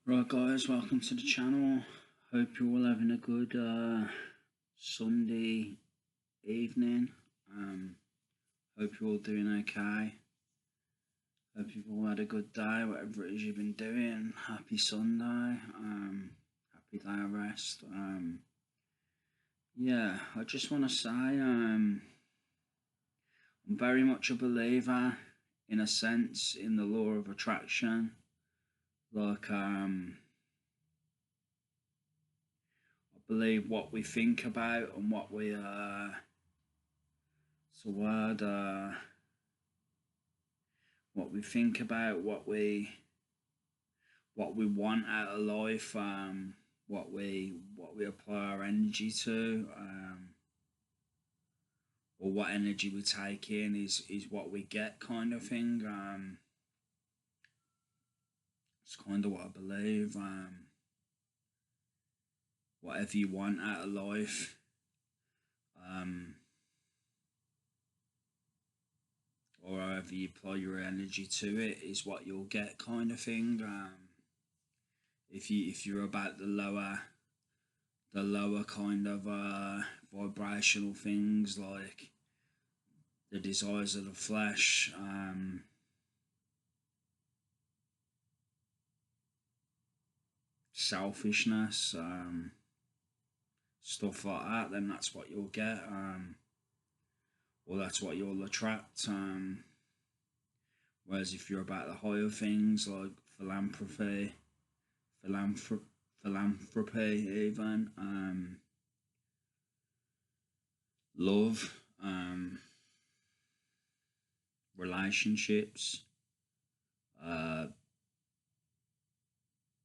Right guys, welcome to the channel. Hope you're all having a good Sunday evening. Hope you're all doing okay. Hope you've all had a good day, whatever it is you've been doing. Happy Sunday. Happy day of rest. Yeah, I just want to say I'm very much a believer, in a sense, in the law of attraction. Like I believe what we think about and what we what we think about, what we want out of life, what we apply our energy to, or what energy we take in is what we get, kind of thing. It's kind of what I believe. Whatever you want out of life, or however you apply your energy to it, is what you'll get, kind of thing. If you're about the lower kind of vibrational things, like the desires of the flesh, selfishness, stuff like that, then that's what you'll get, or that's what you'll attract. Whereas if you're about the higher things, like philanthropy even, love, relationships,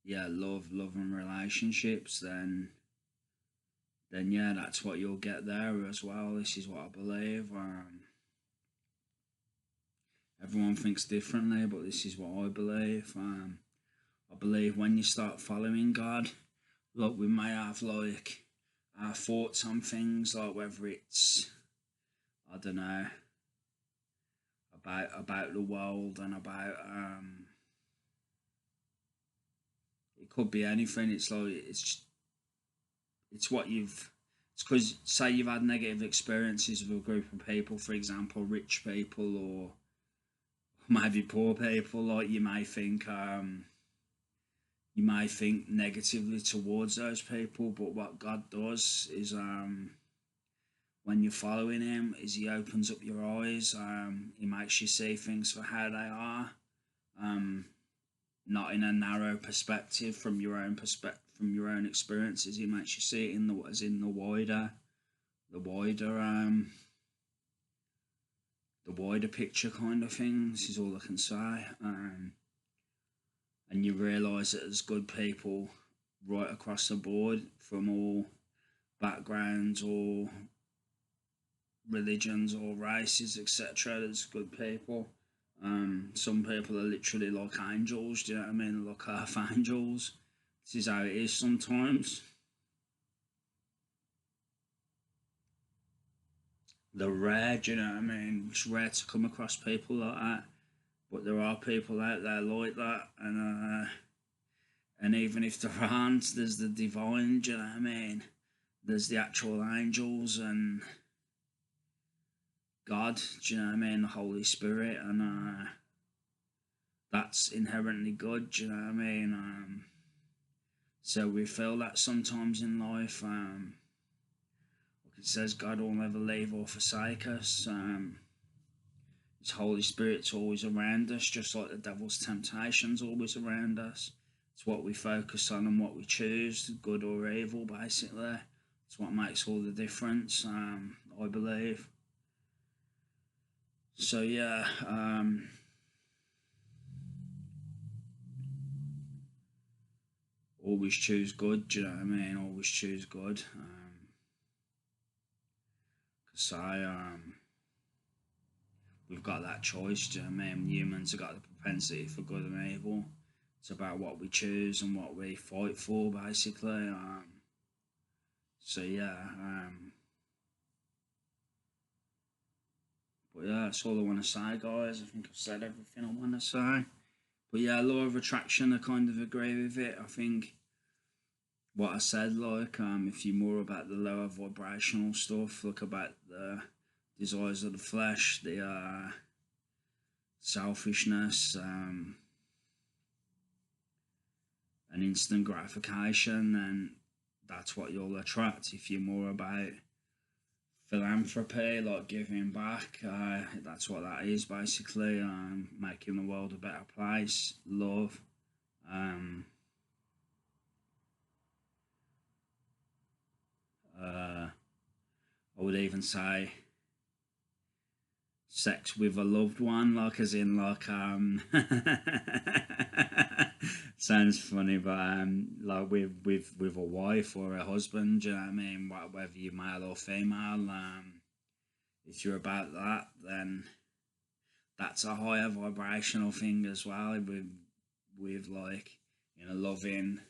love and relationships, then yeah, that's what you'll get there as well. This is what I believe. Everyone thinks differently, but this is what I believe. I believe when you start following God, look, we may have like our thoughts on things, like whether it's, I don't know, about the world, and about it could be anything. It's like it's what you've, it's because, say you've had negative experiences with a group of people, for example, rich people or maybe poor people, like you may think negatively towards those people. But what God does is, when you're following him, is he opens up your eyes. He makes you see things for how they are, not in a narrow perspective from your own experiences. He makes you see it in the wider picture, kind of thing. This is all I can say. And you realise that there's good people right across the board, from all backgrounds or religions or races, etc. There's good people. Some people are literally like angels, do you know what I mean? Like earth angels. This is how it is sometimes. They're rare, do you know what I mean? It's rare to come across people like that, but there are people out there like that, and even if there aren't, there's the divine, do you know what I mean? There's the actual angels and God, do you know what I mean? The Holy Spirit, and that's inherently good, do you know what I mean? So we feel that sometimes in life. It says God will never leave or forsake us. His Holy Spirit's always around us, just like the devil's temptation's always around us. It's what we focus on and what we choose, good or evil, basically. It's what makes all the difference, I believe. So yeah, always choose good, do you know what I mean? Always choose good. So we've got that choice, do you know what I mean? Humans have got the propensity for good and evil. It's about what we choose and what we fight for, basically. So yeah, but yeah, that's all I want to say, guys. I think I've said everything I want to say. But yeah, law of attraction, I kind of agree with it. I think what I said, like, if you're more about the lower vibrational stuff, like about the desires of the flesh, the selfishness, and instant gratification, then that's what you'll attract. If you're more about philanthropy, like giving back, that's what that is basically. Making the world a better place, love. Um, I would even say sex with a loved one, like as in like sounds funny, but like with a wife or a husband. Do you know what I mean? Whether you're male or female, if you're about that, then that's a higher vibrational thing as well. With like in a loving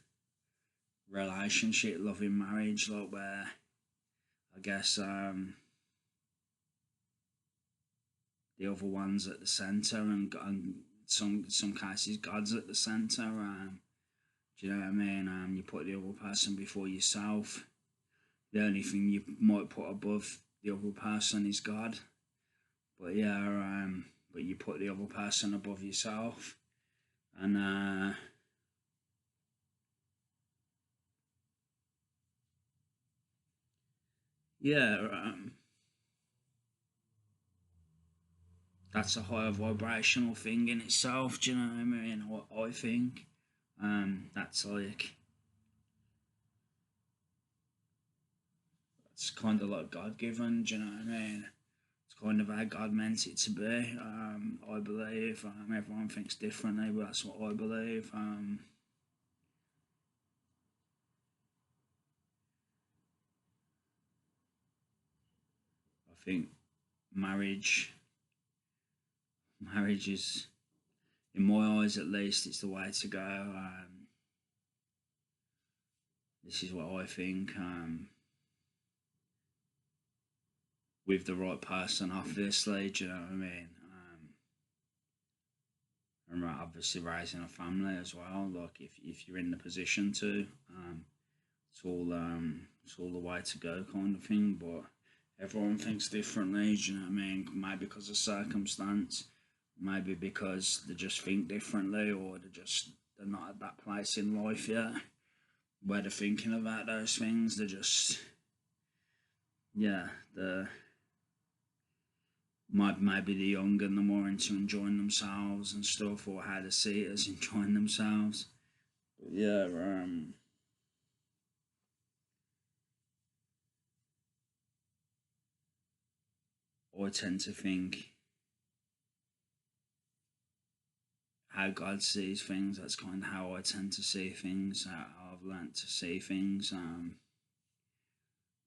relationship, loving marriage, like where I guess the other one's at the center, and some cases God's at the center. Do you know what I mean? You put the other person before yourself. The only thing you might put above the other person is God. But yeah, but you put the other person above yourself, and yeah, that's a higher vibrational thing in itself. Do you know what I mean? What I think, that's like it's kind of like God given. Do you know what I mean? It's kind of how God meant it to be. I believe. Everyone thinks differently, but that's what I believe. I think marriage, marriage is, in my eyes at least, it's the way to go. This is what I think. With the right person, obviously. Do you know what I mean? And obviously raising a family as well. Like if you're in the position to, it's all the way to go, kind of thing. But everyone thinks differently. Do you know what I mean? Maybe because of circumstance, maybe because they just think differently, or they're not at that place in life yet where they're thinking about those things. They're just, yeah, the maybe the young and the more into enjoying themselves and stuff, or how to see it as enjoying themselves. But yeah, I tend to think how God sees things. That's kind of how I tend to see things. How I've learnt to see things.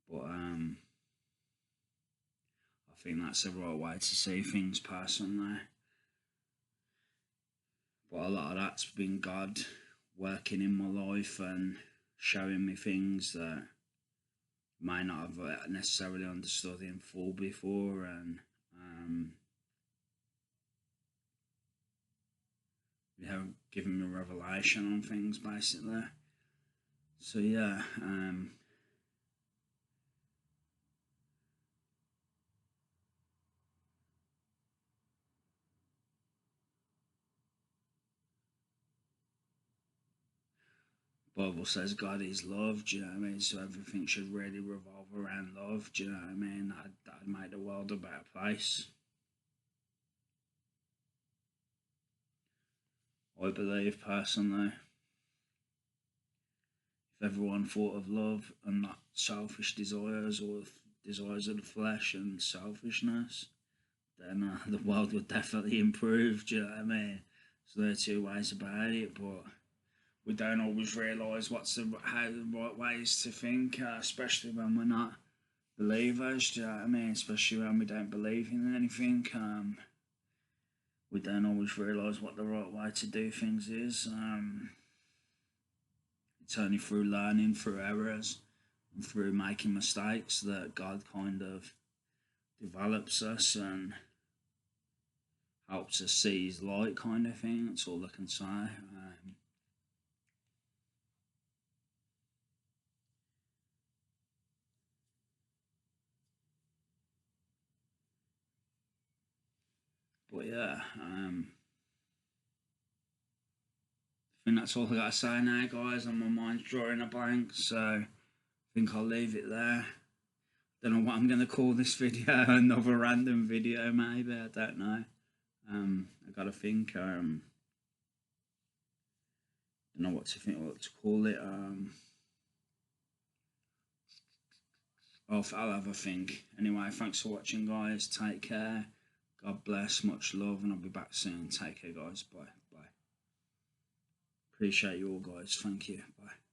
But I think that's the right way to see things personally. But a lot of that's been God working in my life and showing me things that might not have necessarily understood in full before, and giving me revelation on things basically. So yeah, Bible says God is love. Do you know what I mean? So everything should really revolve around love. Do you know what I mean? That'd make the world a better place. I believe personally, if everyone thought of love and not selfish desires or desires of the flesh and selfishness, then the world would definitely improve. Do you know what I mean? So there are two ways about it, but we don't always realise what's how the right ways to think, especially when we're not believers. Do you know what I mean? Especially when we don't believe in anything. We don't always realise what the right way to do things is. It's only through learning, through errors, and through making mistakes that God kind of develops us and helps us see his light, kind of thing. That's all I can say. But yeah, I think that's all I gotta say now, guys. And my mind's drawing a blank, so I think I'll leave it there. Don't know what I'm gonna call this video. Another random video, maybe. I don't know. I gotta think. Don't know what to think. What to call it. I'll have a think. Anyway, thanks for watching, guys. Take care. God bless. Much love, and I'll be back soon. Take care, guys. Bye. Bye. Appreciate you all, guys. Thank you. Bye.